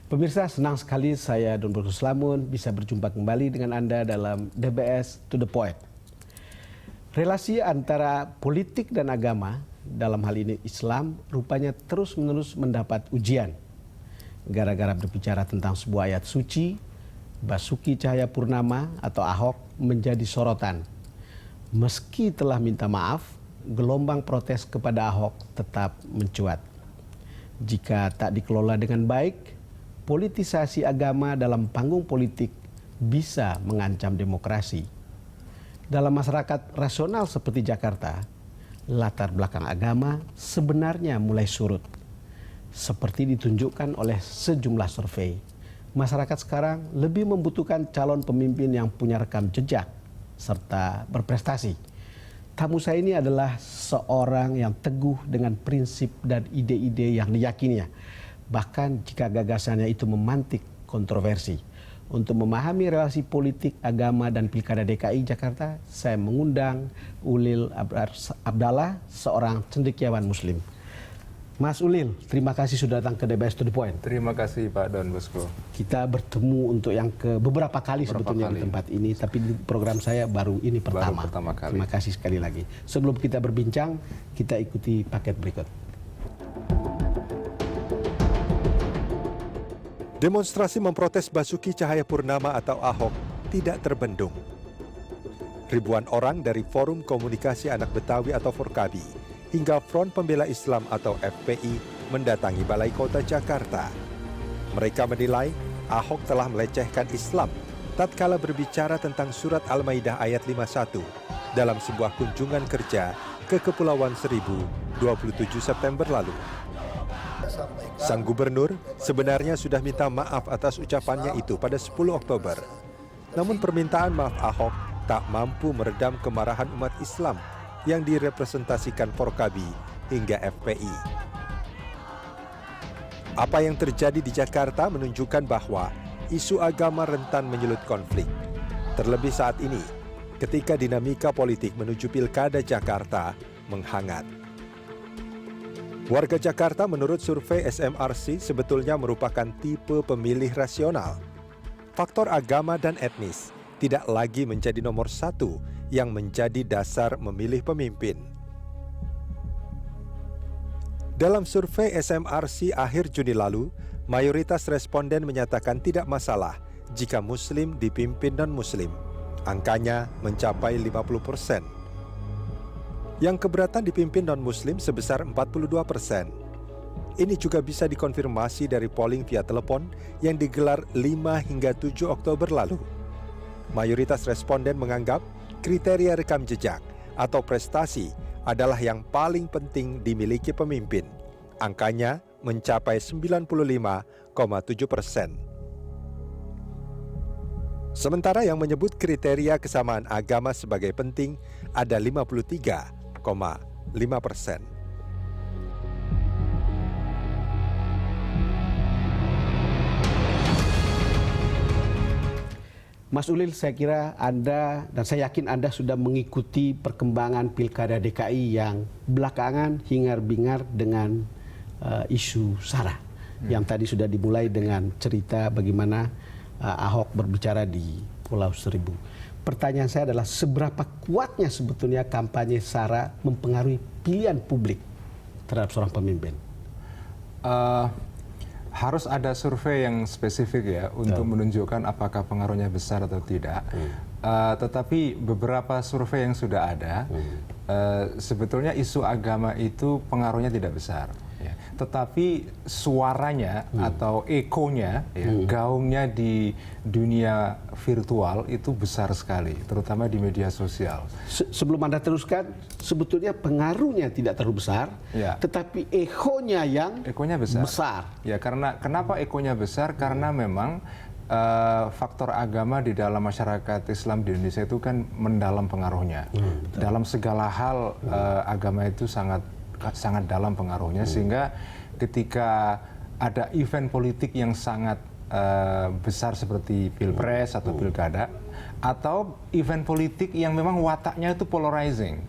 Pemirsa, senang sekali saya Don Bosco Slamun bisa berjumpa kembali dengan Anda dalam DBS To The Point. Relasi antara politik dan agama, dalam hal ini Islam, rupanya terus-menerus mendapat ujian. Gara-gara berbicara tentang sebuah ayat suci, Basuki Cahayapurnama atau Ahok menjadi sorotan. Meski telah minta maaf, gelombang protes kepada Ahok tetap mencuat. Jika tak dikelola dengan baik, politisasi agama dalam panggung politik bisa mengancam demokrasi. Dalam masyarakat rasional seperti Jakarta, latar belakang agama sebenarnya mulai surut. Seperti ditunjukkan oleh sejumlah survei, masyarakat sekarang lebih membutuhkan calon pemimpin yang punya rekam jejak serta berprestasi. Tamu saya ini adalah seorang yang teguh dengan prinsip dan ide-ide yang diyakininya, bahkan jika gagasannya itu memantik kontroversi. Untuk memahami relasi politik, agama, dan Pilkada DKI Jakarta, saya mengundang Ulil Abdallah, seorang cendekiawan Muslim. Mas Ulil, terima kasih sudah datang ke DBS To The Point. Terima kasih Pak Don Bosco. Kita bertemu untuk yang beberapa kali sebetulnya di tempat ini, tapi di program saya baru ini pertama. Kali. Terima kasih sekali lagi. Sebelum kita berbincang, kita ikuti paket berikut. Demonstrasi memprotes Basuki Cahayapurnama atau Ahok tidak terbendung. Ribuan orang dari Forum Komunikasi Anak Betawi atau Forkabi hingga Front Pembela Islam atau FPI mendatangi Balai Kota Jakarta. Mereka menilai Ahok telah melecehkan Islam tatkala berbicara tentang surat Al-Maidah ayat 51 dalam sebuah kunjungan kerja ke Kepulauan Seribu 27 September lalu. Sang gubernur sebenarnya sudah minta maaf atas ucapannya itu pada 10 Oktober. Namun permintaan maaf Ahok tak mampu meredam kemarahan umat Islam yang direpresentasikan Forkabi hingga FPI. Apa yang terjadi di Jakarta menunjukkan bahwa isu agama rentan menyulut konflik. Terlebih saat ini, ketika dinamika politik menuju Pilkada Jakarta menghangat. Warga Jakarta menurut survei SMRC sebetulnya merupakan tipe pemilih rasional. Faktor agama dan etnis tidak lagi menjadi nomor satu yang menjadi dasar memilih pemimpin. Dalam survei SMRC akhir Juni lalu, mayoritas responden menyatakan tidak masalah jika Muslim dipimpin non-Muslim. Angkanya mencapai 50%. Yang keberatan dipimpin non-Muslim sebesar 42%. Ini juga bisa dikonfirmasi dari polling via telepon yang digelar 5 hingga 7 Oktober lalu. Mayoritas responden menganggap kriteria rekam jejak atau prestasi adalah yang paling penting dimiliki pemimpin. Angkanya mencapai 95,7%. Sementara yang menyebut kriteria kesamaan agama sebagai penting ada 53,5%. Mas Ulil, saya kira Anda dan saya yakin Anda sudah mengikuti perkembangan Pilkada DKI yang belakangan hingar-bingar dengan isu SARA. Yang tadi sudah dimulai dengan cerita bagaimana Ahok berbicara di Pulau Seribu. Pertanyaan saya adalah seberapa kuatnya sebetulnya kampanye SARA mempengaruhi pilihan publik terhadap seorang pemimpin? Harus ada survei yang spesifik ya untuk menunjukkan apakah pengaruhnya besar atau tidak. Tetapi beberapa survei yang sudah ada, sebetulnya isu agama itu pengaruhnya tidak besar. Ya. Tetapi suaranya atau ekonya, ya, gaungnya di dunia virtual itu besar sekali, terutama di media sosial. Sebelum Anda teruskan, sebetulnya pengaruhnya tidak terlalu besar, ya, tetapi ekonya yang besar. Ya, kenapa ekonya besar? Karena memang faktor agama di dalam masyarakat Islam di Indonesia itu kan mendalam pengaruhnya. Dalam segala hal agama itu sangat dalam pengaruhnya, sehingga ketika ada event politik yang sangat besar seperti pilpres atau pilkada, atau event politik yang memang wataknya itu polarizing,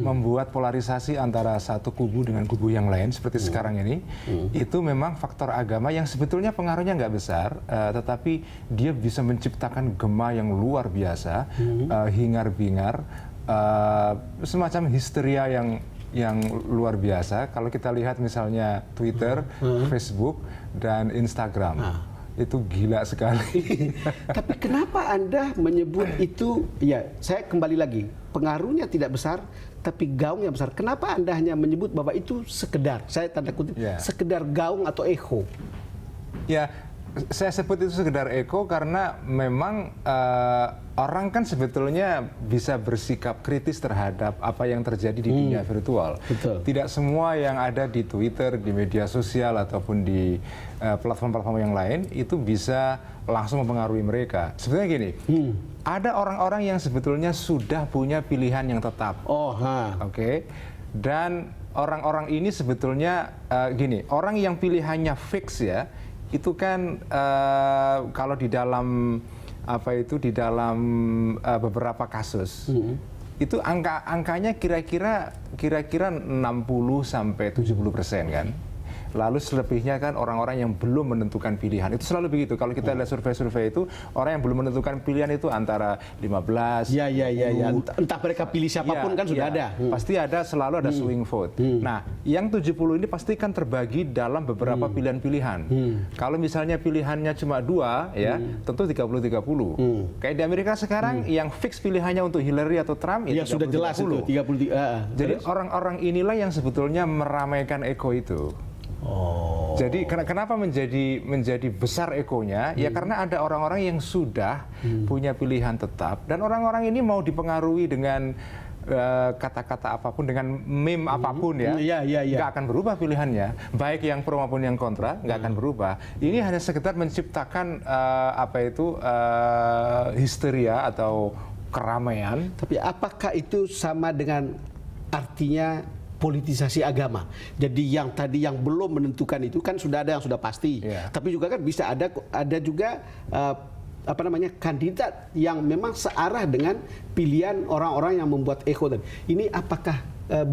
membuat polarisasi antara satu kubu dengan kubu yang lain seperti sekarang ini, itu memang faktor agama yang sebetulnya pengaruhnya nggak besar, tetapi dia bisa menciptakan gema yang luar biasa, hingar-bingar, semacam histeria yang luar biasa. Kalau kita lihat misalnya Twitter, Facebook, dan Instagram. Itu gila sekali. Tapi kenapa Anda menyebut itu, ya saya kembali lagi, pengaruhnya tidak besar, tapi gaungnya besar. Kenapa Anda hanya menyebut bahwa itu sekedar, saya tanda kutip, sekedar gaung atau echo? Ya, saya sebut itu sekedar echo karena memang orang kan sebetulnya bisa bersikap kritis terhadap apa yang terjadi di dunia virtual. Betul. Tidak semua yang ada di Twitter, di media sosial ataupun di platform-platform yang lain itu bisa langsung mempengaruhi mereka. Sebetulnya gini, ada orang-orang yang sebetulnya sudah punya pilihan yang tetap. Oke. Dan orang-orang ini sebetulnya gini, orang yang pilihannya fix ya, itu kan kalau di dalam di dalam beberapa kasus itu angkanya kira-kira 60 sampai 70% kan. Lalu selebihnya kan orang-orang yang belum menentukan pilihan. Itu selalu begitu. Kalau kita lihat survei-survei itu, orang yang belum menentukan pilihan itu antara 15, 10. Entah mereka pilih siapapun kan sudah ada. Pasti ada, selalu ada swing vote. Nah, yang 70 ini pasti kan terbagi dalam beberapa pilihan-pilihan. Kalau misalnya pilihannya cuma 2, ya, tentu 30-30. Kayak di Amerika sekarang, yang fix pilihannya untuk Hillary atau Trump, ya sudah jelas itu, 30. Jadi orang-orang inilah yang sebetulnya meramaikan eko itu. Jadi kenapa menjadi besar ekonya? Ya karena ada orang-orang yang sudah punya pilihan tetap, dan orang-orang ini mau dipengaruhi dengan kata-kata apapun, dengan meme apapun ya, nggak akan berubah pilihannya. Baik yang pro maupun yang kontra nggak akan berubah. Ini hanya sekedar menciptakan histeria atau keramaian. Tapi apakah itu sama dengan artinya politisasi agama? Jadi yang tadi yang belum menentukan itu kan sudah ada yang sudah pasti. Tapi juga kan bisa ada juga kandidat yang memang searah dengan pilihan orang-orang yang membuat echo tadi. Ini apakah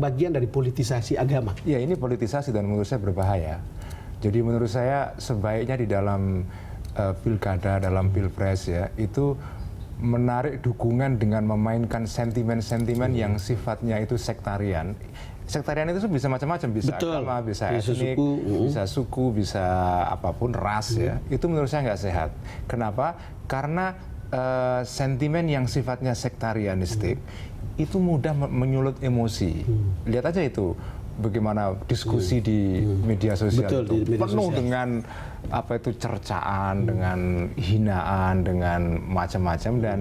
bagian dari politisasi agama? Ya, ini politisasi dan menurut saya berbahaya. Jadi menurut saya sebaiknya di dalam pilkada, dalam pilpres ya, itu menarik dukungan dengan memainkan sentimen-sentimen yang sifatnya itu sektarian. Sektarian itu bisa macam-macam, bisa agama, bisa etnik, bisa suku, bisa apapun, ras ya. Itu menurut saya nggak sehat. Kenapa? Karena sentimen yang sifatnya sektarianistik itu mudah menyulut emosi. Lihat aja itu bagaimana diskusi di media sosial itu penuh dengan cercaan, dengan hinaan, dengan macam-macam, dan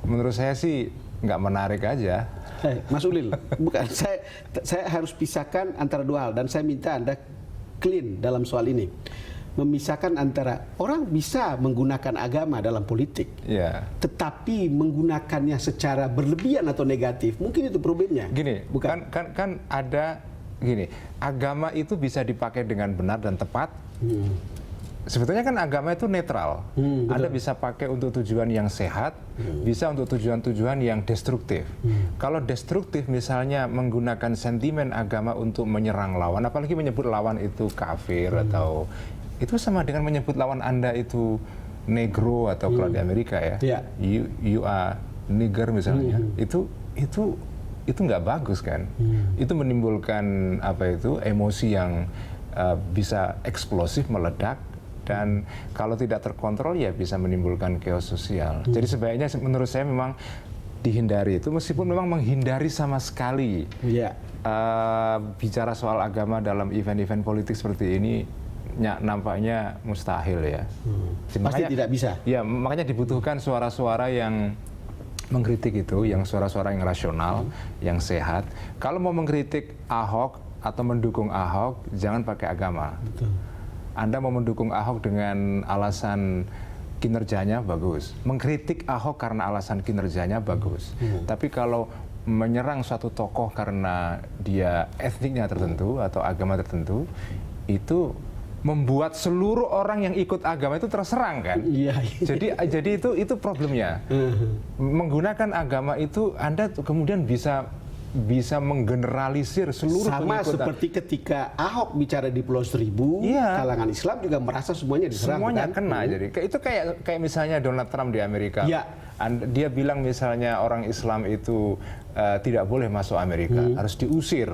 menurut saya sih nggak menarik aja. Mas Ulil, bukan, saya harus pisahkan antara dua hal, dan saya minta Anda clean dalam soal ini. Memisahkan antara orang bisa menggunakan agama dalam politik, tetapi menggunakannya secara berlebihan atau negatif, mungkin itu problemnya. Gini, bukan kan ada gini, agama itu bisa dipakai dengan benar dan tepat. Sebetulnya kan agama itu netral. Anda bisa pakai untuk tujuan yang sehat, bisa untuk tujuan-tujuan yang destruktif. Kalau destruktif misalnya menggunakan sentimen agama untuk menyerang lawan, apalagi menyebut lawan itu kafir atau itu sama dengan menyebut lawan Anda itu negro, atau kalau di Amerika ya, you are nigger misalnya. Itu nggak bagus kan? Itu menimbulkan emosi yang bisa eksplosif, meledak. Dan kalau tidak terkontrol ya bisa menimbulkan chaos sosial. Jadi sebaiknya menurut saya memang dihindari itu, meskipun memang menghindari sama sekali bicara soal agama dalam event-event politik seperti ini nampaknya mustahil ya. Pasti tidak bisa. Ya, makanya dibutuhkan suara-suara yang mengkritik itu, yang suara-suara yang rasional, yang sehat. Kalau mau mengkritik Ahok atau mendukung Ahok, jangan pakai agama. Anda mau mendukung Ahok dengan alasan kinerjanya, bagus. Mengkritik Ahok karena alasan kinerjanya, bagus. Tapi kalau menyerang suatu tokoh karena dia etniknya tertentu atau agama tertentu, itu membuat seluruh orang yang ikut agama itu terserang kan. Iya. Jadi itu problemnya. Menggunakan agama itu Anda kemudian bisa menggeneralisir seluruh Sama pengikut. seperti ketika Ahok bicara di Pulau Seribu, Iya. kalangan Islam juga merasa semuanya diserang. Semuanya kan? kena. Jadi itu kayak misalnya Donald Trump di Amerika. Ya. Dia bilang misalnya orang Islam itu tidak boleh masuk Amerika, harus diusir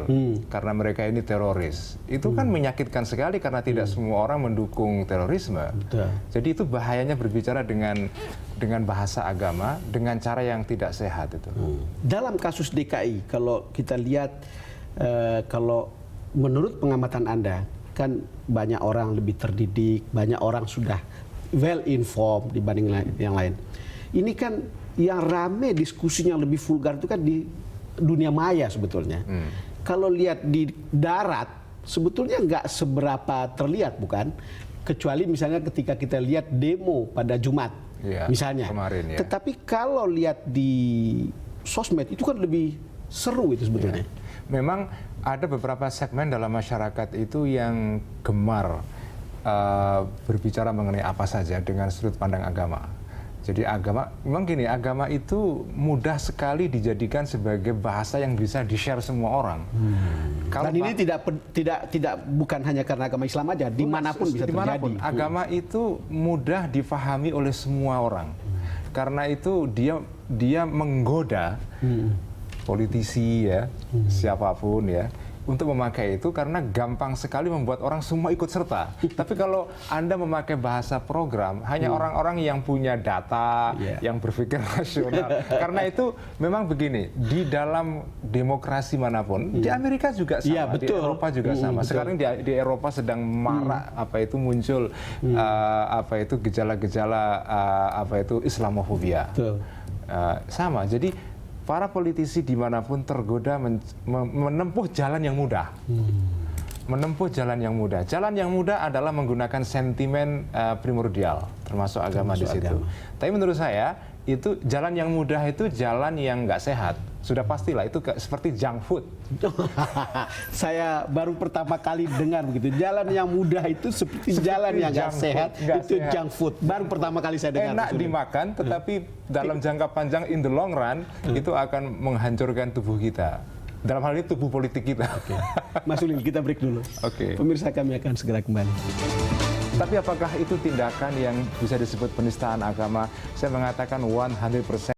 karena mereka ini teroris. Itu kan menyakitkan sekali karena tidak semua orang mendukung terorisme. Betul. Jadi itu bahayanya berbicara dengan bahasa agama dengan cara yang tidak sehat itu. Dalam kasus DKI, kalau kita lihat, kalau menurut pengamatan Anda, kan banyak orang lebih terdidik, banyak orang sudah well informed dibanding yang lain. Ini kan yang rame diskusinya lebih vulgar itu kan di dunia maya sebetulnya. Kalau lihat di darat, sebetulnya nggak seberapa terlihat, bukan? Kecuali misalnya ketika kita lihat demo pada Jumat, Ya, misalnya. kemarin, ya. Tetapi kalau lihat di sosmed itu kan lebih seru itu sebetulnya. Memang ada beberapa segmen dalam masyarakat itu yang gemar berbicara mengenai apa saja dengan sudut pandang agama. Jadi memang gini, agama itu mudah sekali dijadikan sebagai bahasa yang bisa di-share semua orang. Dan ini tidak bukan hanya karena agama Islam aja, dimanapun bisa terjadi. Agama itu mudah difahami oleh semua orang. Karena itu dia menggoda politisi ya, siapapun ya, untuk memakai itu karena gampang sekali membuat orang semua ikut serta. Tapi kalau Anda memakai bahasa program, hanya orang-orang yang punya data, yang berpikir rasional. Karena itu memang begini, di dalam demokrasi manapun, di Amerika juga sama, Iya, betul. di Eropa juga sama. Betul. Sekarang di Eropa sedang marak muncul gejala-gejala Islamofobia. Betul. Sama, jadi para politisi dimanapun tergoda menempuh jalan yang mudah. Menempuh jalan yang mudah. Jalan yang mudah adalah menggunakan sentimen primordial, termasuk agama di situ. Tapi menurut saya, itu jalan yang mudah itu jalan yang nggak sehat. Sudah pastilah, itu seperti junk food. Saya baru pertama kali dengar begitu. Jalan yang mudah itu seperti jalan yang nggak sehat, itu junk food. Baru pertama kali saya dengar. Enak dimakan, tetapi dalam jangka panjang, in the long run, itu akan menghancurkan tubuh kita. Dalam hal ini tubuh politik kita. Mas Ulil, kita break dulu. Pemirsa, kami akan segera kembali. Tapi apakah itu tindakan yang bisa disebut penistaan agama? Saya mengatakan 100%